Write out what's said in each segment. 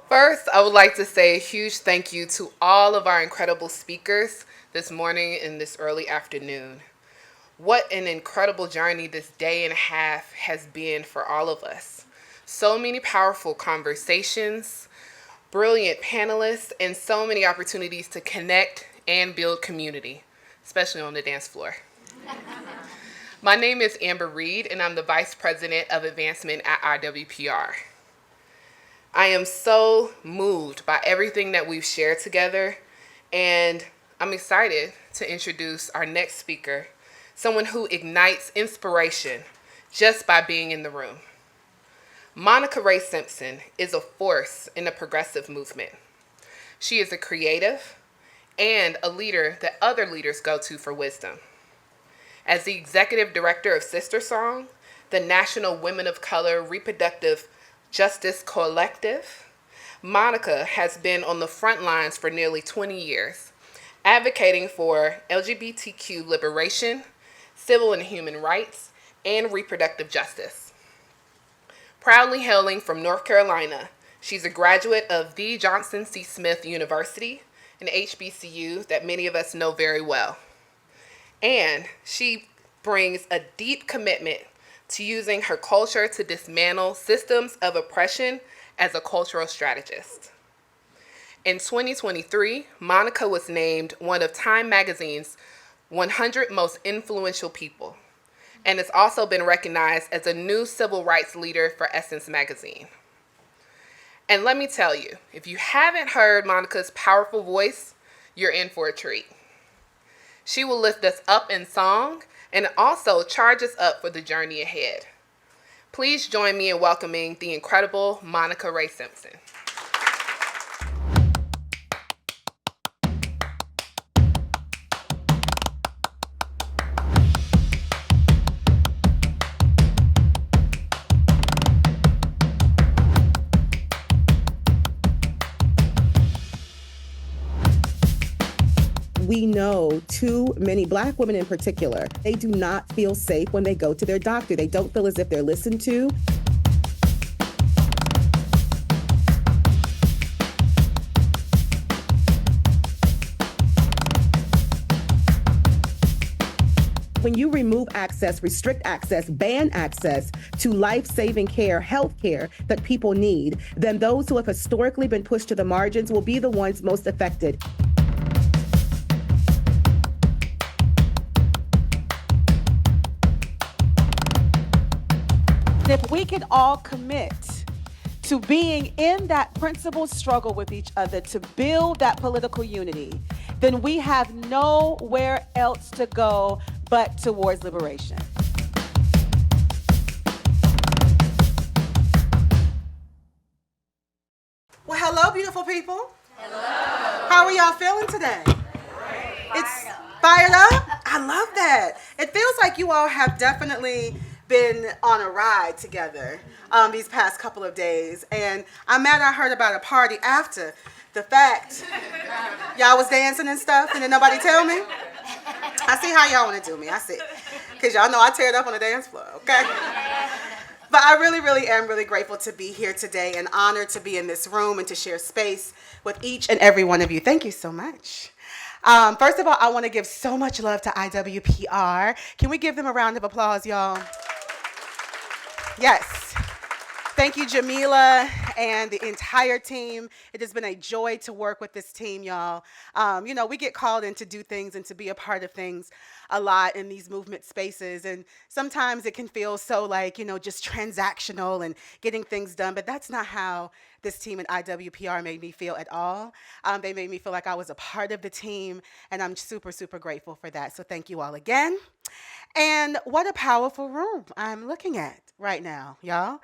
First, I would like to say a huge thank you to all of our incredible speakers this morning and this early afternoon. What an incredible journey this day and a half has been for all of us. So many powerful conversations, brilliant panelists, and so many opportunities to connect and build community, especially on the dance floor. My name is Amber Reed, and I'm the Vice President of Advancement at IWPR. I am so moved by everything that we've shared together, and I'm excited to introduce our next speaker, someone who ignites inspiration just by being in the room. Monica Raye Simpson is a force in the progressive movement. She is a creative and a leader that other leaders go to for wisdom. As the executive director of SisterSong, the National Women of Color Reproductive Justice Collective, Monica has been on the front lines for nearly 20 years, advocating for LGBTQ liberation, civil and human rights, and reproductive justice. Proudly hailing from North Carolina, she's a graduate of the Johnson C. Smith University, an HBCU that many of us know very well. And she brings a deep commitment to using her culture to dismantle systems of oppression as a cultural strategist. In 2023, Monica was named one of Time Magazine's 100 most influential people, and has also been recognized as a new civil rights leader for Essence magazine. And let me tell you, if you haven't heard Monica's powerful voice, you're in for a treat. She will lift us up in song and also charge us up for the journey ahead. Please join me in welcoming the incredible Monica Raye Simpson. We know too many Black women in particular, they do not feel safe when they go to their doctor. They don't feel as if they're listened to. When you remove access, restrict access, ban access to life-saving care, health care that people need, then those who have historically been pushed to the margins will be the ones most affected. If we can all commit to being in that principled struggle with each other to build that political unity, then we have nowhere else to go but towards liberation. Well, hello, beautiful people. Hello. How are y'all feeling today? Great. It's fired up? I love that. It feels like you all have definitely been on a ride together these past couple of days. And I'm mad I heard about a party after the fact. Y'all was dancing and stuff and did nobody tell me? I see how y'all want to do me. I see. Because y'all know I tear it up on the dance floor, okay? But I really, really am really grateful to be here today and honored to be in this room and to share space with each and every one of you. Thank you so much. First of all, I want to give so much love to IWPR. Can we give them a round of applause, y'all? Yes. Thank you, Jamila and the entire team. It has been a joy to work with this team, y'all. We get called in to do things and to be a part of things a lot in these movement spaces. And sometimes it can feel so like, just transactional and getting things done. But that's not how this team at IWPR made me feel at all. They made me feel like I was a part of the team. And I'm super, super grateful for that. So thank you all again. And what a powerful room I'm looking at right now, y'all.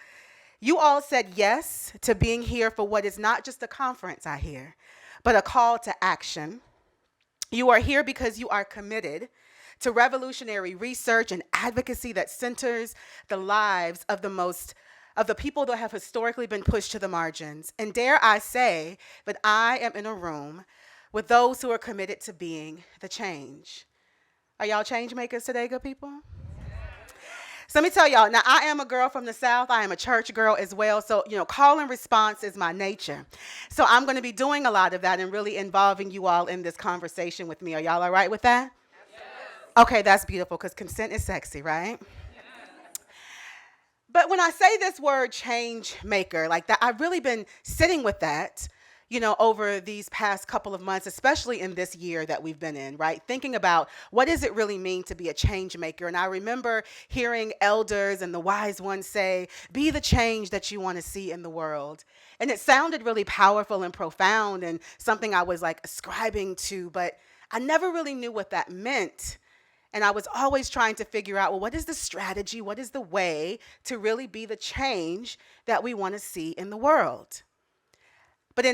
You all said yes to being here for what is not just a conference, I hear, but a call to action. You are here because you are committed to revolutionary research and advocacy that centers the lives of the people that have historically been pushed to the margins. And dare I say that I am in a room with those who are committed to being the change. Are y'all change makers today, good people? So let me tell y'all, now I am a girl from the South. I am a church girl as well. So, call and response is my nature. So I'm going to be doing a lot of that and really involving you all in this conversation with me. Are y'all all right with that? Yes. Okay, that's beautiful because consent is sexy, right? But when I say this word change maker, like that, I've really been sitting with that, over these past couple of months, especially in this year that we've been in, right? Thinking about what does it really mean to be a change maker? And I remember hearing elders and the wise ones say, be the change that you want to see in the world. And it sounded really powerful and profound and something I was like ascribing to, but I never really knew what that meant. And I was always trying to figure out, well, what is the strategy? What is the way to really be the change that we want to see in the world? But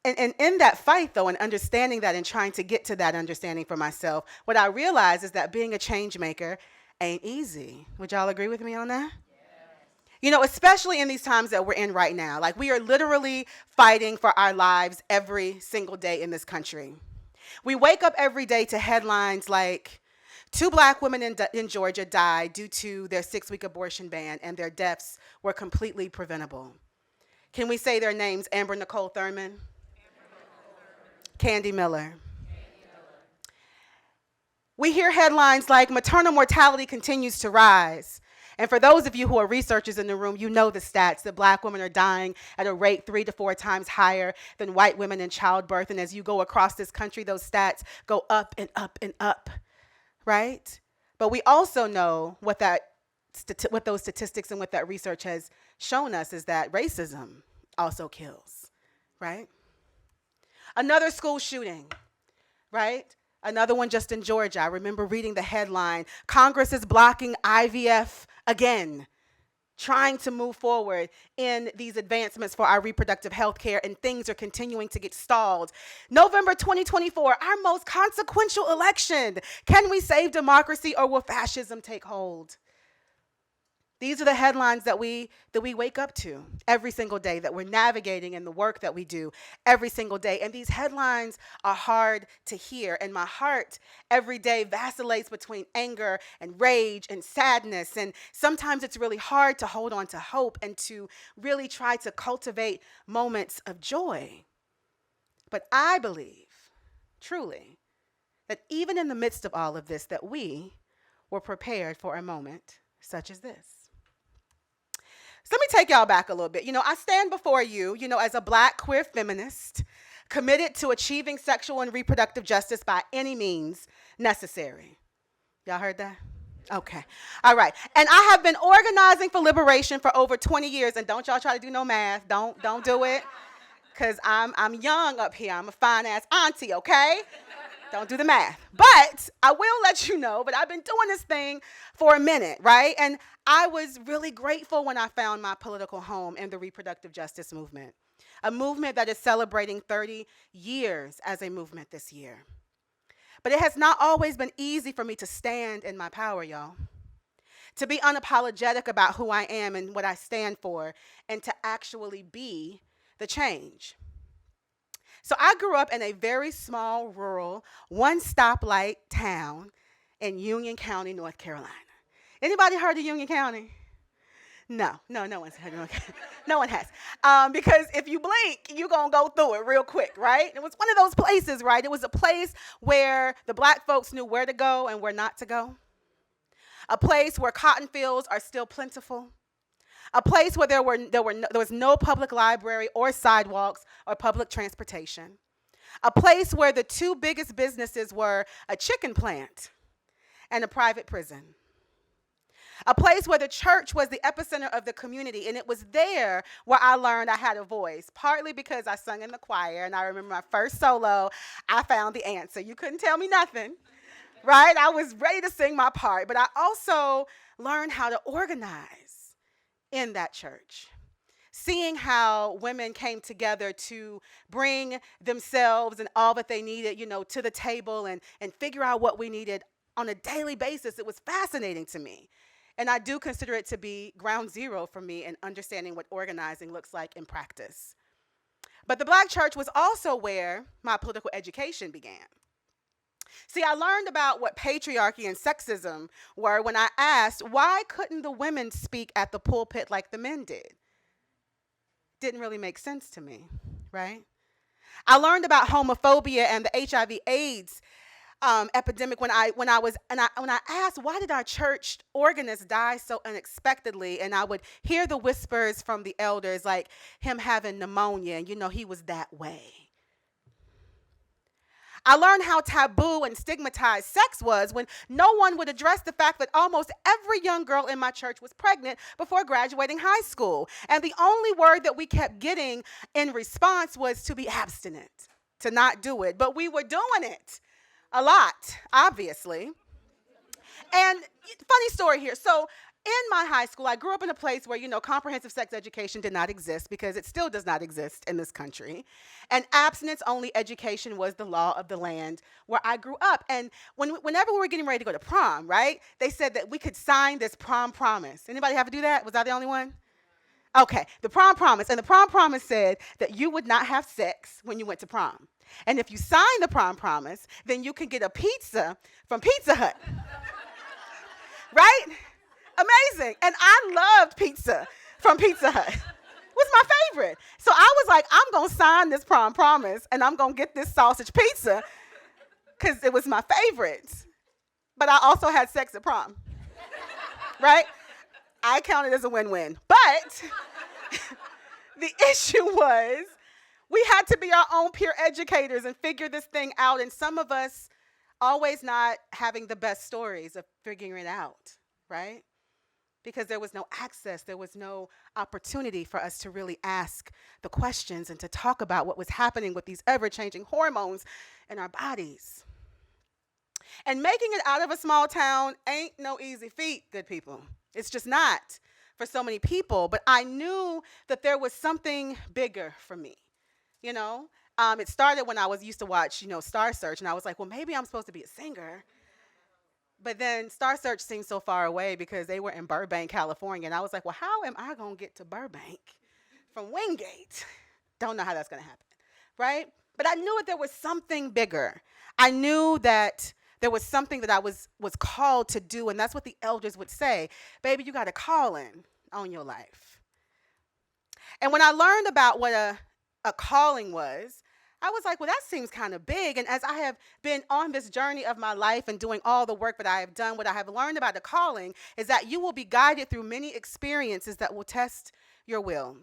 in that fight, though, and understanding that and trying to get to that understanding for myself, what I realized is that being a change maker ain't easy. Would y'all agree with me on that? Especially in these times that we're in right now. Like, we are literally fighting for our lives every single day in this country. We wake up every day to headlines like, 2 black women in Georgia died due to their 6-week abortion ban, and their deaths were completely preventable. Can we say their names? Amber Nicole Thurman, Candy Miller. We hear headlines like maternal mortality continues to rise. And for those of you who are researchers in the room, you know the stats that black women are dying at a rate 3 to 4 times higher than white women in childbirth. And as you go across this country, those stats go up and up and up, right? But we also know what those statistics and what that research has shown us is that racism also kills, right? Another school shooting, right? Another one just in Georgia. I remember reading the headline, Congress is blocking IVF again, trying to move forward in these advancements for our reproductive health care, and things are continuing to get stalled. November 2024, our most consequential election. Can we save democracy or will fascism take hold? These are the headlines that we wake up to every single day, that we're navigating in the work that we do every single day. And these headlines are hard to hear. And my heart every day vacillates between anger and rage and sadness. And sometimes it's really hard to hold on to hope and to really try to cultivate moments of joy. But I believe, truly, that even in the midst of all of this, that we were prepared for a moment such as this. So let me take y'all back a little bit. I stand before you, as a black queer feminist, committed to achieving sexual and reproductive justice by any means necessary. Y'all heard that? Okay. All right. And I have been organizing for liberation for over 20 years. And don't y'all try to do no math. Don't do it. Because I'm young up here. I'm a fine-ass auntie, okay? Don't do the math. But I will let you know, but I've been doing this thing for a minute, right? And I was really grateful when I found my political home in the reproductive justice movement, a movement that is celebrating 30 years as a movement this year. But it has not always been easy for me to stand in my power, y'all, to be unapologetic about who I am and what I stand for, and to actually be the change. So I grew up in a very small, rural, one-stoplight town in Union County, North Carolina. Anybody heard of Union County? No one's heard of Union County. No one has. Because if you blink, you're going to go through it real quick, right? It was one of those places, right? It was a place where the black folks knew where to go and where not to go. A place where cotton fields are still plentiful. A place where there was no public library or sidewalks or public transportation. A place where the 2 biggest businesses were a chicken plant and a private prison. A place where the church was the epicenter of the community, and it was there where I learned I had a voice, partly because I sung in the choir, and I remember my first solo, I found the answer. You couldn't tell me nothing, right? I was ready to sing my part, but I also learned how to organize in that church, seeing how women came together to bring themselves and all that they needed, to the table and figure out what we needed on a daily basis. It was fascinating to me. And I do consider it to be ground zero for me in understanding what organizing looks like in See, I learned about what patriarchy and sexism were when I asked, why couldn't the women speak at the pulpit like the men did? Didn't really make sense to me, right? I learned about homophobia and the HIV/AIDS epidemic when I asked, why did our church organist die so unexpectedly? And I would hear the whispers from the elders, like him having pneumonia, and he was that way. I learned how taboo and stigmatized sex was when no one would address the fact that almost every young girl in my church was pregnant before graduating high school. And the only word that we kept getting in response was to be abstinent, to not do it. But we were doing it a lot, obviously. And funny story here. So in my high school, I grew up in a place where, comprehensive sex education did not exist, because it still does not exist in this country. And abstinence-only education was the law of the land where I grew up. And whenever we were getting ready to go to prom, right, they said that we could sign this prom promise. Anybody have to do that? Was I the only one? Okay, the prom promise. And the prom promise said that you would not have sex when you went to prom. And if you sign the prom promise, then you can get a pizza from Pizza Hut. Right? Amazing. And I loved pizza from Pizza Hut. It was my favorite. So I was like, I'm going to sign this prom promise, and I'm going to get this sausage pizza because it was my favorite. But I also had sex at prom. Right? I counted as a win-win. But the issue was we had to be our own peer educators and figure this thing out. And some of us always not having the best stories of figuring it out, right? Because there was no access, there was no opportunity for us to really ask the questions and to talk about what was happening with these ever-changing hormones in our bodies. And making it out of a small town ain't no easy feat, good people. It's just not for so many people. But I knew that there was something bigger for me, It started when I used to watch, Star Search, and I was like, well, maybe I'm supposed to be a singer. But then Star Search seemed so far away because they were in Burbank, California. And I was like, well, how am I going to get to Burbank from Wingate? Don't know how that's going to happen, right? But I knew that there was something bigger. I knew that there was something that I was called to do, and that's what the elders would say. Baby, you got a calling on your life. And when I learned about what a calling was, I was like, well, that seems kind of big. And as I have been on this journey of my life and doing all the work that I have done, what I have learned about a calling is that you will be guided through many experiences that will test your will,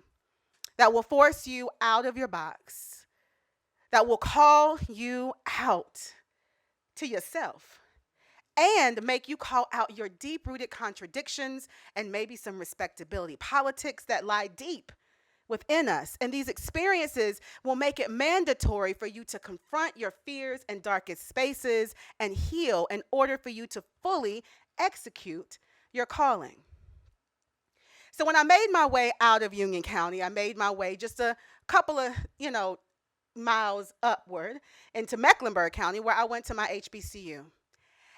that will force you out of your box, that will call you out to yourself and make you call out your deep-rooted contradictions and maybe some respectability politics that lie deep within us. And these experiences will make it mandatory for you to confront your fears and darkest spaces and heal in order for you to fully execute your calling. So when I made my way out of Union County, I made my way just a couple of, miles upward into Mecklenburg County, where I went to my HBCU.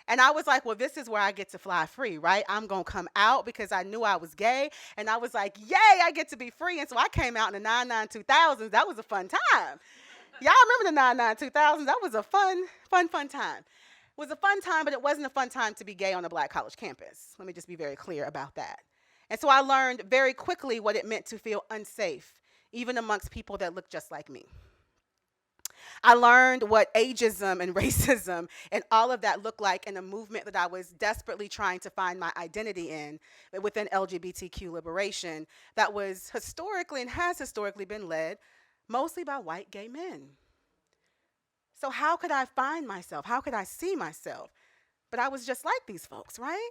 And I was like, well, this is where I get to fly free, right? I'm going to come out because I knew I was gay. And I was like, yay, I get to be free. And so I came out in the 99 2000s. That was a fun time. Y'all remember the 99 2000s? That was a fun time. It was a fun time, but it wasn't a fun time to be gay on a Black college campus. Let me just be very clear about that. And so I learned very quickly what it meant to feel unsafe, even amongst people that looked just like me. I learned what ageism and racism and all of that looked like in a movement that I was desperately trying to find my identity in within LGBTQ liberation that was historically and has historically been led mostly by white gay men. So how could I find myself? How could I see myself? But I was just like these folks, right?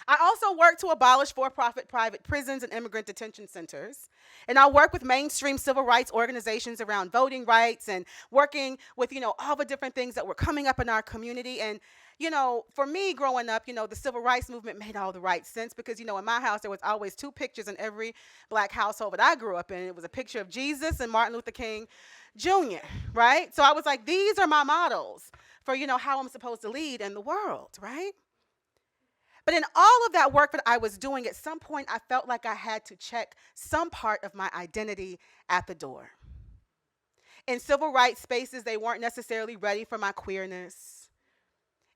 I also work to abolish for-profit private prisons and immigrant detention centers. And I work with mainstream civil rights organizations around voting rights and working with, all the different things that were coming up in our community. And, for me growing up, the civil rights movement made all the right sense because, in my house, there was always two pictures in every Black household that I grew up in. It was a picture of Jesus and Martin Luther King Jr., right? So I was like, these are my models for, how I'm supposed to lead in the world, right? But in all of that work that I was doing, at some point, I felt like I had to check some part of my identity at the door. In civil rights spaces, they weren't necessarily ready for my queerness.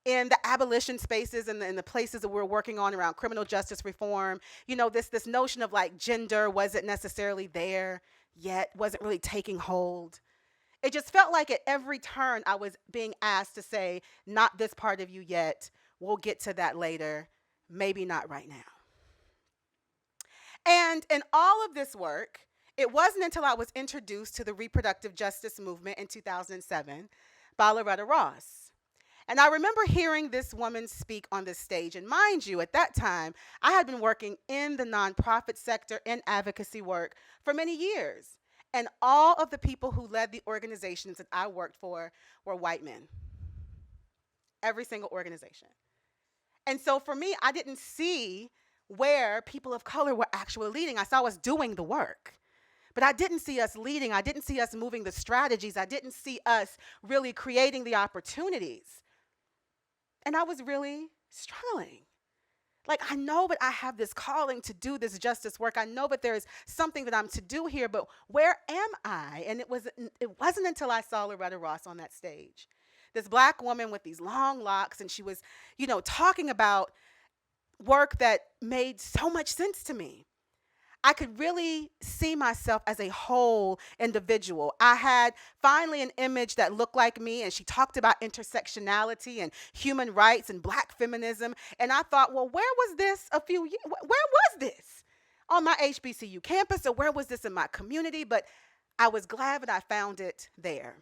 In the abolition spaces and the places that we're working on around criminal justice reform, this notion of like gender wasn't necessarily there yet, wasn't really taking hold. It just felt like at every turn I was being asked to say, not this part of you yet. We'll get to that later. Maybe not right now. And in all of this work, it wasn't until I was introduced to the reproductive justice movement in 2007 by Loretta Ross. And I remember hearing this woman speak on this stage. And mind you, at that time, I had been working in the nonprofit sector in advocacy work for many years. And all of the people who led the organizations that I worked for were white men. Every single organization. And so for me, I didn't see where people of color were actually leading. I saw us doing the work. But I didn't see us leading. I didn't see us moving the strategies. I didn't see us really creating the opportunities. And I was really struggling. Like, I know that I have this calling to do this justice work. I know that there's something that I'm to do here, but where am I? And it wasn't until I saw Loretta Ross on that stage. This Black woman with these long locks, and she was, talking about work that made so much sense to me. I could really see myself as a whole individual. I had finally an image that looked like me, and she talked about intersectionality and human rights and Black feminism. And I thought, well, where was this where was this? On my HBCU campus, or where was this in my community? But I was glad that I found it there.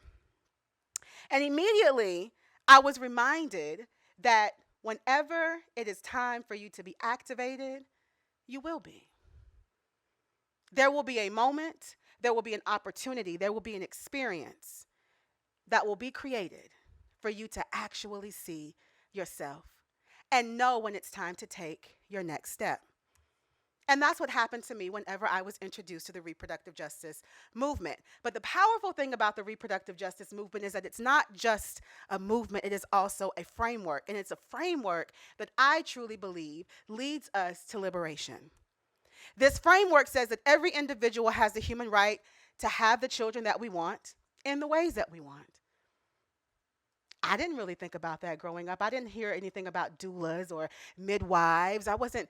And immediately, I was reminded that whenever it is time for you to be activated, you will be. There will be a moment, there will be an opportunity, there will be an experience that will be created for you to actually see yourself and know when it's time to take your next step. And that's what happened to me whenever I was introduced to the reproductive justice movement. But the powerful thing about the reproductive justice movement is that it's not just a movement, it is also a framework. And it's a framework that I truly believe leads us to liberation. This framework says that every individual has the human right to have the children that we want in the ways that we want. I didn't really think about that growing up. I didn't hear anything about doulas or midwives. That wasn't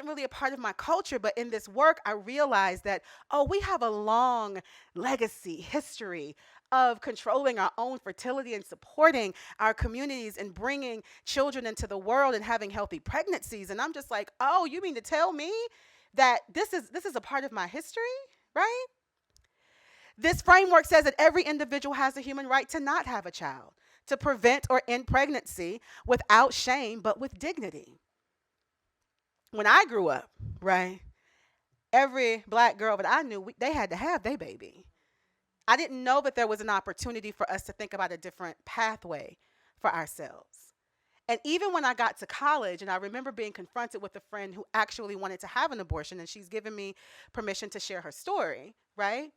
really a part of my culture. But in this work, I realized that, we have a long legacy, history of controlling our own fertility and supporting our communities and bringing children into the world and having healthy pregnancies. And I'm just like, you mean to tell me that this is a part of my history, right? This framework says that every individual has the human right to not have a child, to prevent or end pregnancy without shame, but with dignity. When I grew up, right, every Black girl that I knew, they had to have their baby. I didn't know that there was an opportunity for us to think about a different pathway for ourselves. And even when I got to college, and I remember being confronted with a friend who actually wanted to have an abortion, and she's given me permission to share her story, right?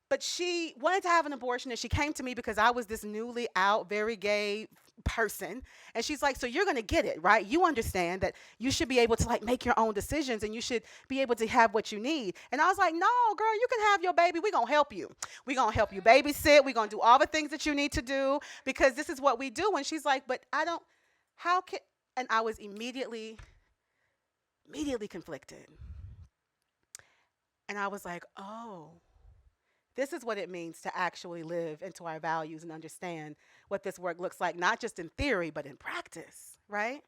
But she wanted to have an abortion, and she came to me because I was this newly out, very gay person. And she's like, so you're going to get it, right? You understand that you should be able to make your own decisions, and you should be able to have what you need. And I was like, no, girl, you can have your baby. We're going to help you. We're going to help you babysit. We're going to do all the things that you need to do because this is what we do. And she's like, but and I was immediately conflicted. And I was like, this is what it means to actually live into our values and understand what this work looks like, not just in theory, but in practice, right?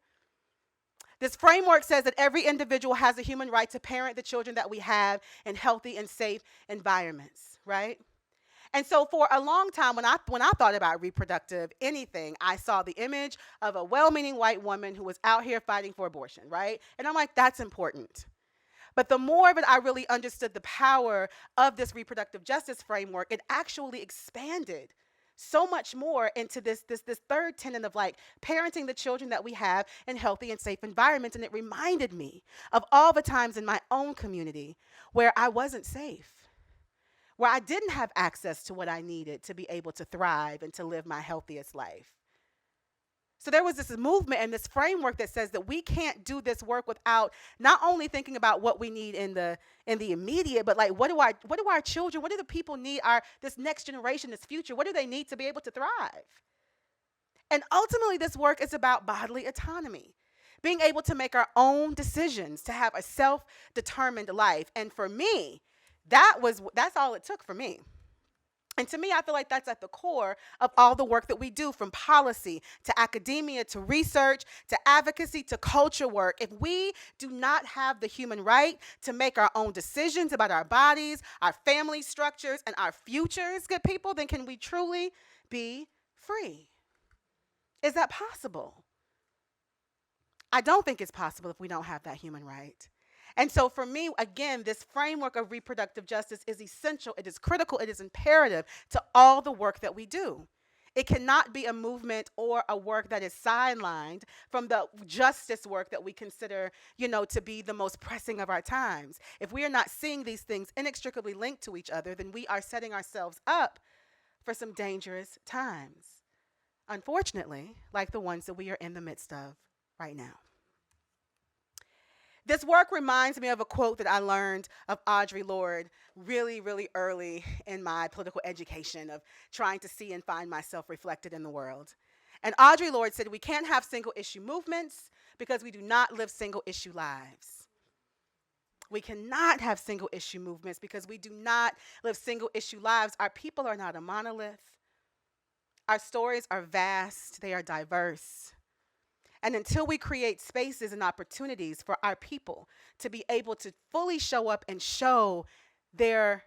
This framework says that every individual has a human right to parent the children that we have in healthy and safe environments, right? And so for a long time, when I thought about reproductive anything, I saw the image of a well-meaning white woman who was out here fighting for abortion, right? And I'm like, that's important. But the more that I really understood the power of this reproductive justice framework, it actually expanded so much more into this third tenet of parenting the children that we have in healthy and safe environments. And it reminded me of all the times in my own community where I wasn't safe, where I didn't have access to what I needed to be able to thrive and to live my healthiest life. So there was this movement and this framework that says that we can't do this work without not only thinking about what we need in the immediate, but like what do our children, what do the people need, this next generation, this future, what do they need to be able to thrive? And ultimately this work is about bodily autonomy, being able to make our own decisions, to have a self-determined life. And for me, that's all it took for me. And to me, I feel like that's at the core of all the work that we do, from policy to academia to research to advocacy to culture work. If we do not have the human right to make our own decisions about our bodies, our family structures, and our futures, good people, then can we truly be free? Is that possible? I don't think it's possible if we don't have that human right. And so for me, again, this framework of reproductive justice is essential, it is critical, it is imperative to all the work that we do. It cannot be a movement or a work that is sidelined from the justice work that we consider, to be the most pressing of our times. If we are not seeing these things inextricably linked to each other, then we are setting ourselves up for some dangerous times. Unfortunately, like the ones that we are in the midst of right now. This work reminds me of a quote that I learned of Audre Lorde really, really early in my political education of trying to see and find myself reflected in the world. And Audre Lorde said, we can't have single issue movements because we do not live single issue lives. We cannot have single issue movements because we do not live single issue lives. Our people are not a monolith. Our stories are vast, they are diverse. And until we create spaces and opportunities for our people to be able to fully show up and show their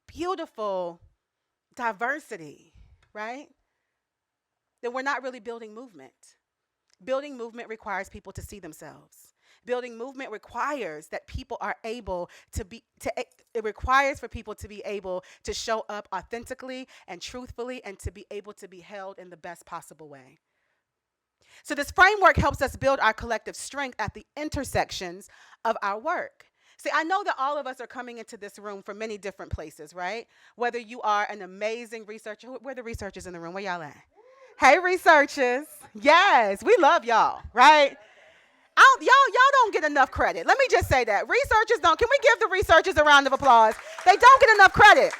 beautiful diversity, right? Then we're not really building movement. Building movement requires people to see themselves. Building movement requires that people are able it requires for people to be able to show up authentically and truthfully and to be able to be held in the best possible way. So this framework helps us build our collective strength at the intersections of our work. See, I know that all of us are coming into this room from many different places, right? Whether you are an amazing researcher, where are the researchers in the room? Where y'all at? Hey, researchers. Yes, we love y'all, right? Y'all don't get enough credit. Let me just say that. Researchers don't. Can we give the researchers a round of applause? They don't get enough credit.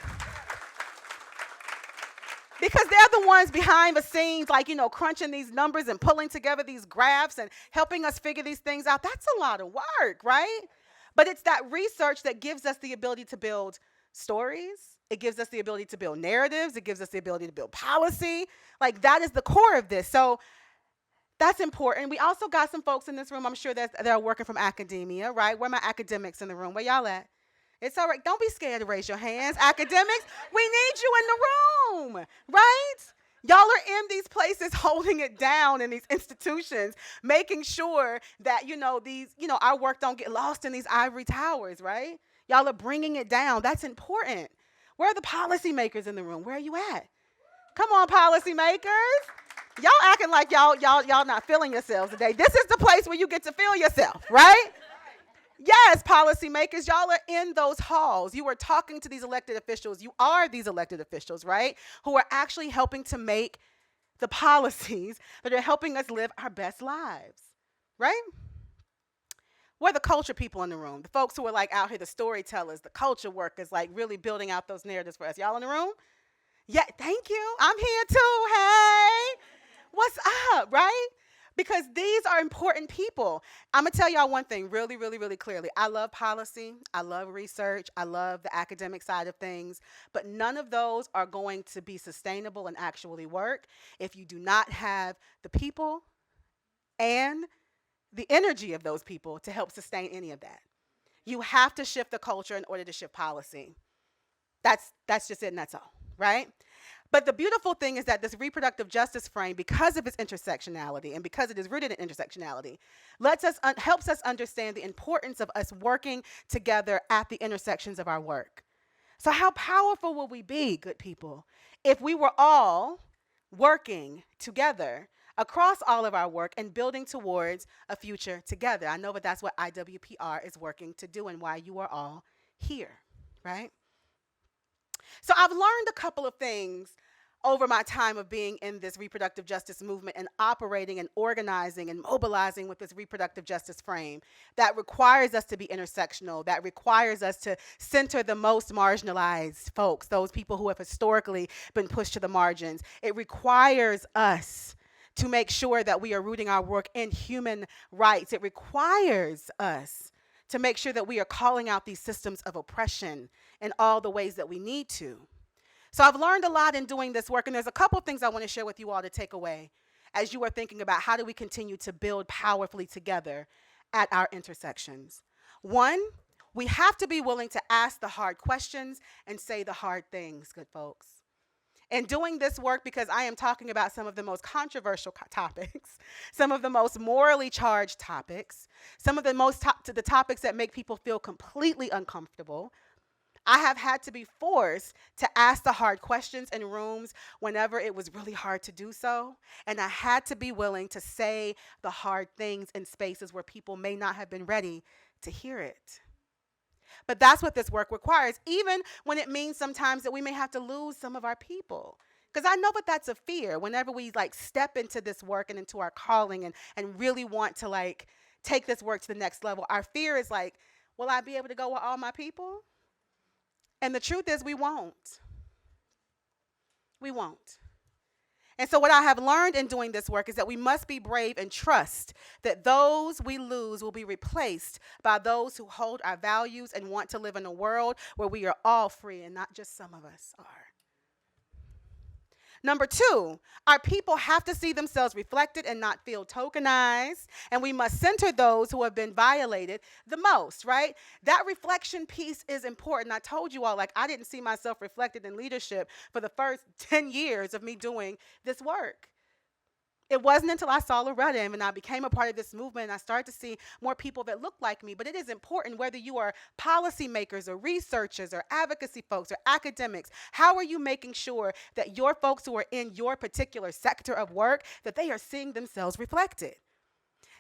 Because they're the ones behind the scenes, like, crunching these numbers and pulling together these graphs and helping us figure these things out. That's a lot of work, right? But it's that research that gives us the ability to build stories. It gives us the ability to build narratives. It gives us the ability to build policy. Like, that is the core of this. So that's important. We also got some folks in this room, I'm sure that are working from academia, right? Where are my academics in the room? Where y'all at? It's all right. Don't be scared to raise your hands. Academics, we need you in the room, right? Y'all are in these places holding it down in these institutions, making sure that, our work don't get lost in these ivory towers, right? Y'all are bringing it down. That's important. Where are the policymakers in the room? Where are you at? Come on, policymakers. Y'all acting like y'all not feeling yourselves today. This is the place where you get to feel yourself, right? Yes, policymakers, y'all are in those halls. You are talking to these elected officials. You are these elected officials, right? Who are actually helping to make the policies that are helping us live our best lives, right? We're the culture people in the room. The folks who are like out here, the storytellers, the culture workers, like really building out those narratives for us. Y'all in the room? Yeah, thank you. I'm here too. Hey, what's up, right? Because these are important people. I'm going to tell y'all one thing really, really, really clearly. I love policy. I love research. I love the academic side of things. But none of those are going to be sustainable and actually work if you do not have the people and the energy of those people to help sustain any of that. You have to shift the culture in order to shift policy. That's just it and that's all, right? But the beautiful thing is that this reproductive justice frame, because of its intersectionality and because it is rooted in intersectionality, helps us understand the importance of us working together at the intersections of our work. So how powerful will we be, good people, if we were all working together across all of our work and building towards a future together? I know that that's what IWPR is working to do and why you are all here, right? So I've learned a couple of things over my time of being in this reproductive justice movement and operating and organizing and mobilizing with this reproductive justice frame that requires us to be intersectional, that requires us to center the most marginalized folks, those people who have historically been pushed to the margins. It requires us to make sure that we are rooting our work in human rights. It requires us to make sure that we are calling out these systems of oppression in all the ways that we need to. So I've learned a lot in doing this work, and there's a couple things I want to share with you all to take away as you are thinking about how do we continue to build powerfully together at our intersections. One, we have to be willing to ask the hard questions and say the hard things, good folks. In doing this work, because I am talking about some of the most controversial topics, some of the most morally charged topics, some of the topics that make people feel completely uncomfortable, I have had to be forced to ask the hard questions in rooms whenever it was really hard to do so. And I had to be willing to say the hard things in spaces where people may not have been ready to hear it. But that's what this work requires, even when it means sometimes that we may have to lose some of our people. Because I know that that's a fear whenever we step into this work and into our calling and really want to take this work to the next level. Our fear is will I be able to go with all my people? And the truth is we won't. We won't. And so what I have learned in doing this work is that we must be brave and trust that those we lose will be replaced by those who hold our values and want to live in a world where we are all free and not just some of us are. Number two, our people have to see themselves reflected and not feel tokenized, and we must center those who have been violated the most, right? That reflection piece is important. I told you all, I didn't see myself reflected in leadership for the first 10 years of me doing this work. It wasn't until I saw Loretta and I became a part of this movement and I started to see more people that look like me. But it is important whether you are policymakers or researchers or advocacy folks or academics, how are you making sure that your folks who are in your particular sector of work, that they are seeing themselves reflected?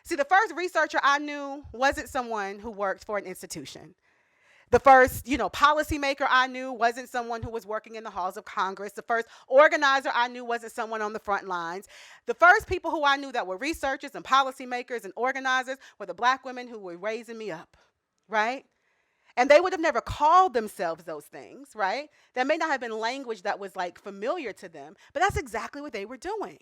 See, the first researcher I knew wasn't someone who worked for an institution. The first, policymaker I knew wasn't someone who was working in the halls of Congress. The first organizer I knew wasn't someone on the front lines. The first people who I knew that were researchers and policymakers and organizers were the Black women who were raising me up, right? And they would have never called themselves those things, right? That may not have been language that was familiar to them, but that's exactly what they were doing.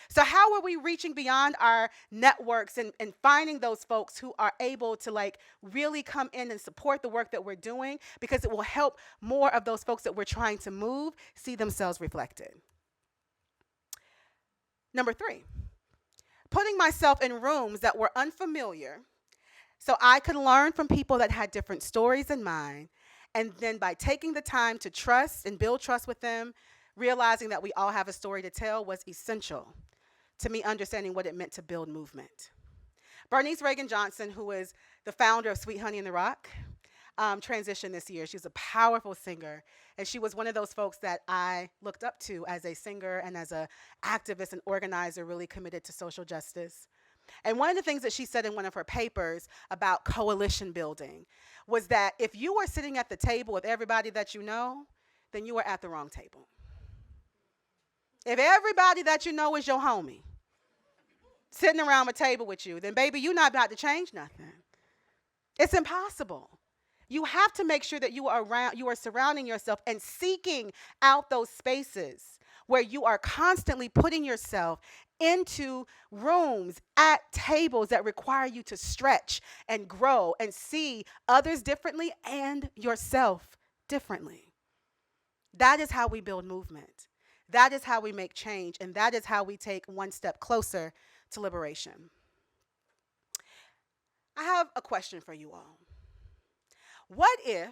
So how are we reaching beyond our networks and finding those folks who are able to really come in and support the work that we're doing, because it will help more of those folks that we're trying to move see themselves reflected. Number three, putting myself in rooms that were unfamiliar so I could learn from people that had different stories than mine. And then by taking the time to trust and build trust with them, realizing that we all have a story to tell was essential to me understanding what it meant to build movement. Bernice Reagan Johnson, who is the founder of Sweet Honey in the Rock, transitioned this year. She's a powerful singer, and she was one of those folks that I looked up to as a singer and as an activist and organizer really committed to social justice. And one of the things that she said in one of her papers about coalition building was that if you are sitting at the table with everybody that you know, then you are at the wrong table. If everybody that you know is your homie, sitting around a table with you, then baby, you're not about to change nothing. It's impossible. You have to make sure that you are surrounding yourself and seeking out those spaces where you are constantly putting yourself into rooms at tables that require you to stretch and grow and see others differently and yourself differently. That is how we build movement. That is how we make change, and that is how we take one step closer to liberation. I have a question for you all. What if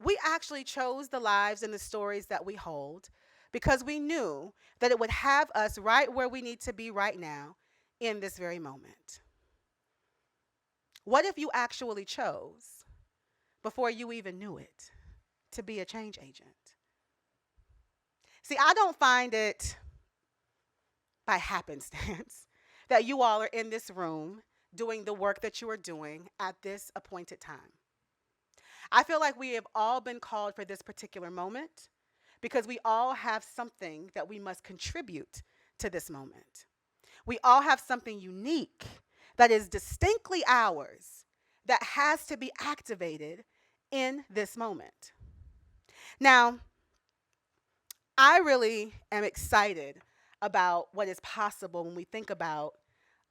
we actually chose the lives and the stories that we hold because we knew that it would have us right where we need to be right now in this very moment? What if you actually chose, before you even knew it, to be a change agent? See, I don't find it by happenstance that you all are in this room doing the work that you are doing at this appointed time. I feel like we have all been called for this particular moment because we all have something that we must contribute to this moment. We all have something unique that is distinctly ours that has to be activated in this moment. Now, I really am excited about what is possible when we think about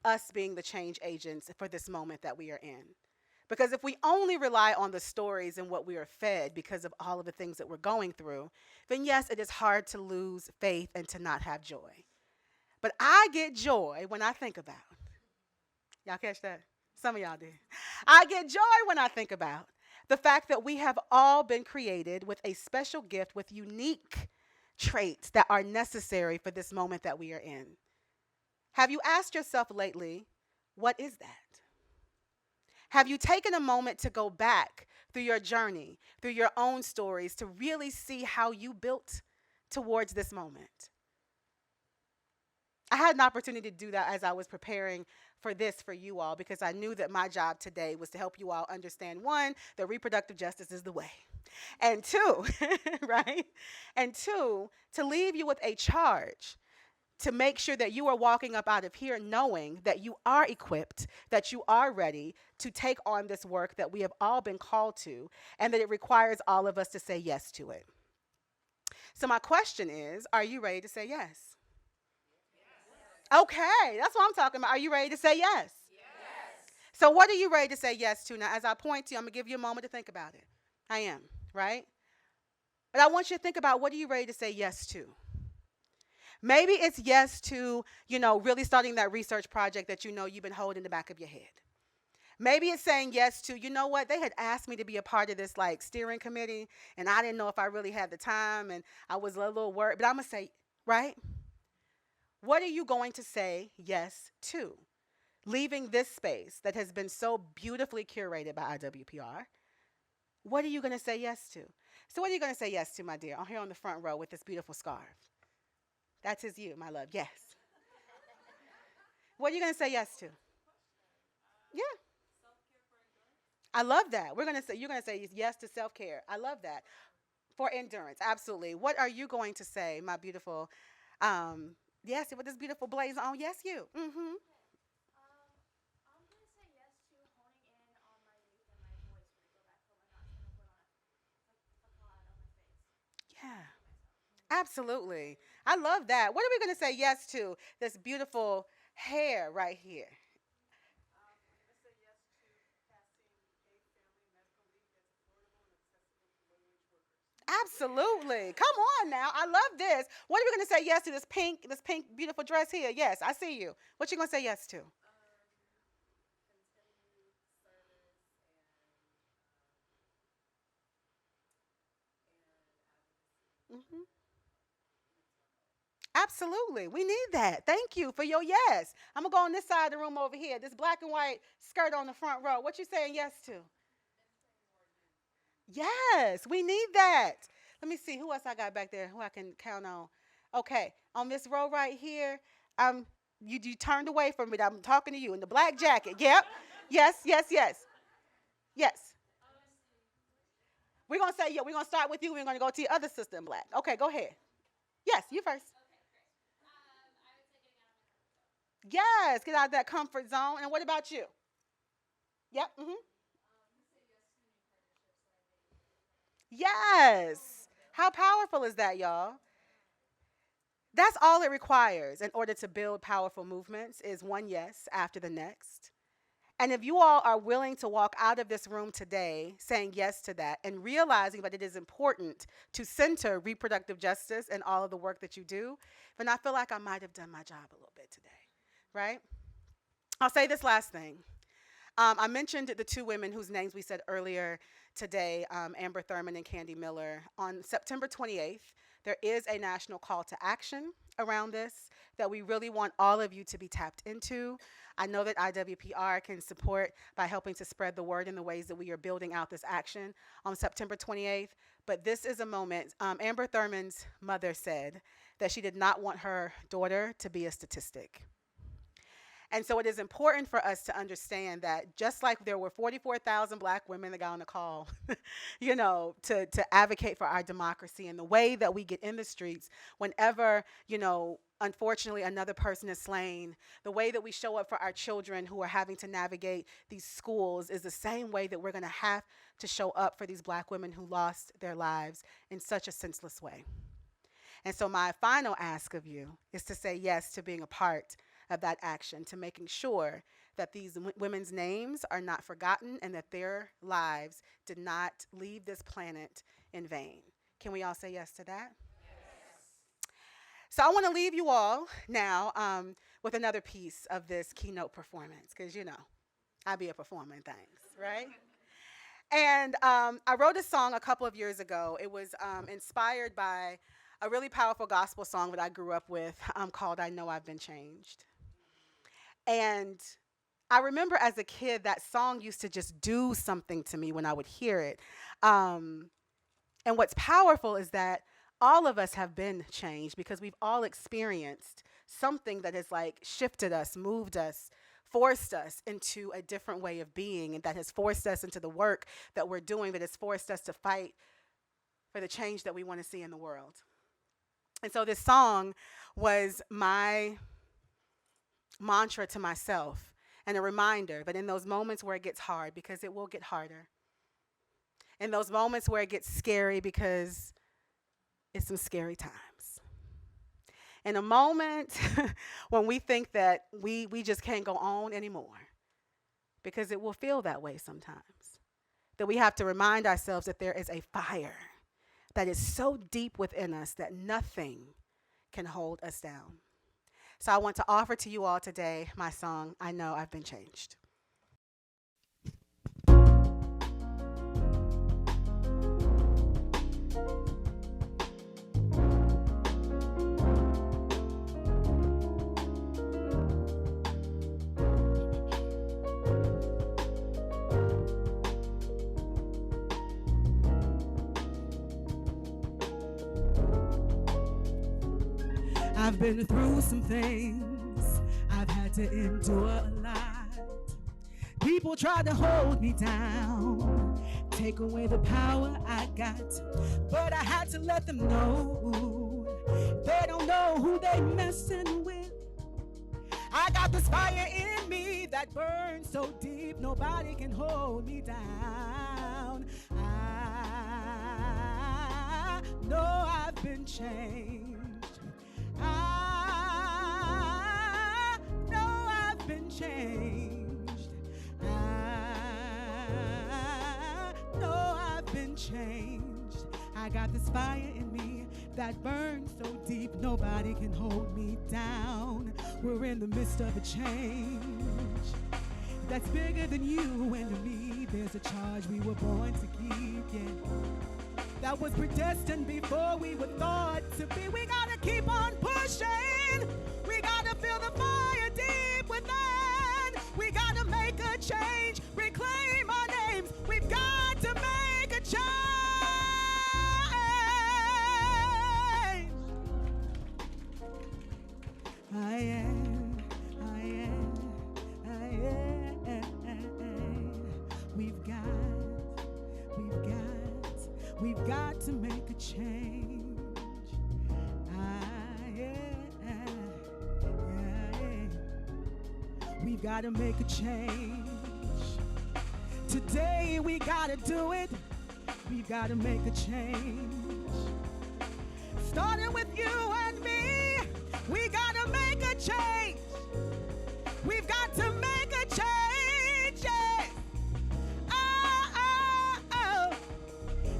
us being the change agents for this moment that we are in. Because if we only rely on the stories and what we are fed because of all of the things that we're going through, then yes, it is hard to lose faith and to not have joy. But I get joy when I think about. Y'all catch that? Some of y'all do. I get joy when I think about the fact that we have all been created with a special gift with unique traits that are necessary for this moment that we are in. Have you asked yourself lately, what is that? Have you taken a moment to go back through your journey, through your own stories, to really see how you built towards this moment? I had an opportunity to do that as I was preparing for this for you all, because I knew that my job today was to help you all understand, one, that reproductive justice is the way. And two, right? And two, to leave you with a charge to make sure that you are walking up out of here knowing that you are equipped, that you are ready to take on this work that we have all been called to, and that it requires all of us to say yes to it. So my question is, are you ready to say yes? Okay, that's what I'm talking about. Are you ready to say yes? So what are you ready to say yes to? Now, as I point to you, I'm going to give you a moment to think about it. I am, right? But I want you to think about, what are you ready to say yes to? Maybe it's yes to, really starting that research project that you've been holding in the back of your head. Maybe it's saying yes to, what, they had asked me to be a part of this steering committee, and I didn't know if I really had the time, and I was a little worried, but I'm going to say, right? What are you going to say yes to? Leaving this space that has been so beautifully curated by IWPR, what are you going to say yes to? So what are you going to say yes to, my dear? I'm here on the front row with this beautiful scarf. That is you, my love. Yes. What are you going to say yes to? Yeah. I love that. You're going to say yes to self-care. I love that. For endurance, absolutely. What are you going to say, my beautiful, yes, with this beautiful blazer on? Yes, you. Mm-hmm. I'm gonna say yes to honing in on my youth and my voice when I go back home. I'm not gonna put on a facade on my face. Yeah. Absolutely. I love that. What are we going to say yes to? This beautiful hair right here. Absolutely. Come on now. I love this. What are we going to say yes to? This pink beautiful dress here. Yes, I see you. What you going to say yes to? Mm-hmm. Absolutely. We need that. Thank you for your yes. I'm going to go on this side of the room over here. This black and white skirt on the front row. What you saying yes to? Yes, we need that. Let me see who else I got back there who I can count on. Okay, on this row right here, you turned away from me. I'm talking to you in the black jacket. Yep. Yes, yes, yes. Yes. We're gonna say, yeah, we're gonna start with you. We're gonna go to your other sister in black. Okay, go ahead. Yes, you first. Yes, get out of that comfort zone. And what about you? Yep. Mm-hmm. Yes. How powerful is that, y'all? That's all it requires in order to build powerful movements is one yes after the next. And if you all are willing to walk out of this room today saying yes to that and realizing that it is important to center reproductive justice in all of the work that you do, then I feel like I might have done my job a little bit today, right? I'll say this last thing. I mentioned the two women whose names we said earlier today, Amber Thurman and Candy Miller. On September 28th, there is a national call to action around this that we really want all of you to be tapped into. I know that IWPR can support by helping to spread the word in the ways that we are building out this action on September 28th. But this is a moment. Amber Thurman's mother said that she did not want her daughter to be a statistic. And so it is important for us to understand that just like there were 44,000 black women that got on the call, to advocate for our democracy, and the way that we get in the streets whenever, unfortunately another person is slain, the way that we show up for our children who are having to navigate these schools is the same way that we're going to have to show up for these black women who lost their lives in such a senseless way. And so my final ask of you is to say yes to being a part of that action, to making sure that these women's names are not forgotten and that their lives did not leave this planet in vain. Can we all say yes to that? So I want to leave you all now with another piece of this keynote performance, because I be a performer in things, right? And I wrote a song a couple of years ago. It was inspired by a really powerful gospel song that I grew up with called I Know I've Been Changed. And I remember as a kid, that song used to just do something to me when I would hear it. And what's powerful is that all of us have been changed because we've all experienced something that has shifted us, moved us, forced us into a different way of being, and that has forced us into the work that we're doing, that has forced us to fight for the change that we want to see in the world. And so this song was my mantra to myself and a reminder that in those moments where it gets hard, because it will get harder, in those moments where it gets scary, because it's some scary times, in a moment when we think that we just can't go on anymore, because it will feel that way sometimes, that we have to remind ourselves that there is a fire that is so deep within us that nothing can hold us down. So I want to offer to you all today my song, I Know I've Been Changed. I've been through some things, I've had to endure a lot. People tried to hold me down, take away the power I got, but I had to let them know they don't know who they messing with. I got this fire in me that burns so deep nobody can hold me down. I know I've been changed. I know I've been changed. I know I've been changed. I got this fire in me that burns so deep nobody can hold me down. We're in the midst of a change that's bigger than you and me. There's a charge we were born to keep, yeah, that was predestined before we were thought to be. We gotta keep on pushing. We gotta feel the fire deep within. We gotta make a change, reclaim our names. We've got to make a change. I am. We've got to make a change. We've got to make a change. Today we got to do it. We've got to make a change. Starting with you and me, we got to make a change. We've got to make a change, yeah.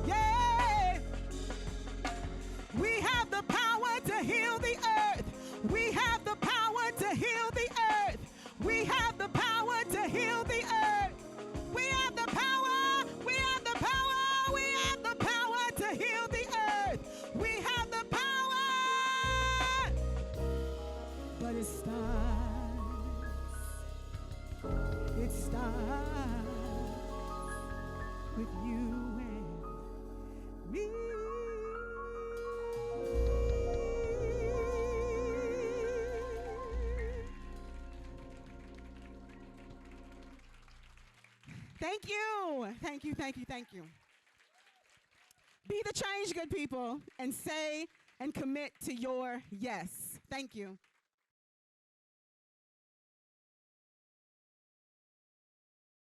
Yeah. We have the power to heal the earth. We have the power to heal the earth. We have the power to heal the earth. We have the power. We have the power. We have the power to heal the earth. We have the power. But it starts with you and me. Thank you. Thank you, thank you, thank you. Be the change, good people, and say and commit to your yes. Thank you.